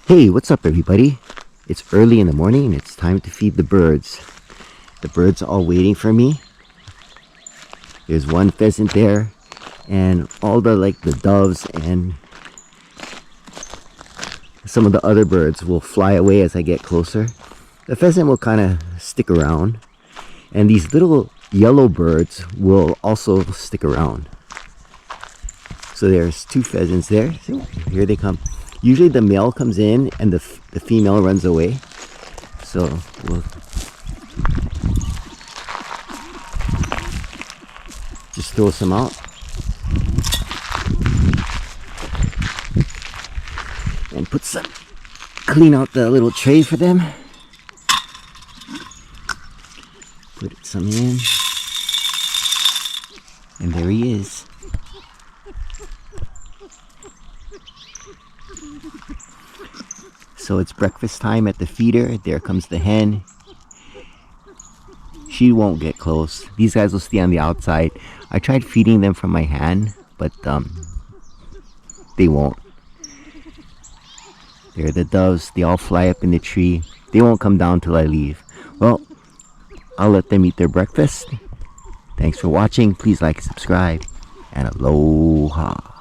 Hey, what's up everybody? It's early in the morning and it's time to feed the birds. The birds are all waiting for me. There's one pheasant there and all the doves and some of the other birds will fly away as I get closer. The pheasant will kind of stick around and these little yellow birds will also stick around. So there's two pheasants there. So here they come. Usually the male comes in and the female runs away. So we'll just throw some out. And put some, clean out the little tray for them. Put some in. And there he is. So it's breakfast time at the feeder. There comes the hen. She won't get close. These guys will stay on the outside. I tried feeding them from my hand, but they won't. There are the doves. They all fly up in the tree. They won't come down till I leave. Well, I'll let them eat their breakfast. Thanks for watching. Please like, subscribe, and aloha.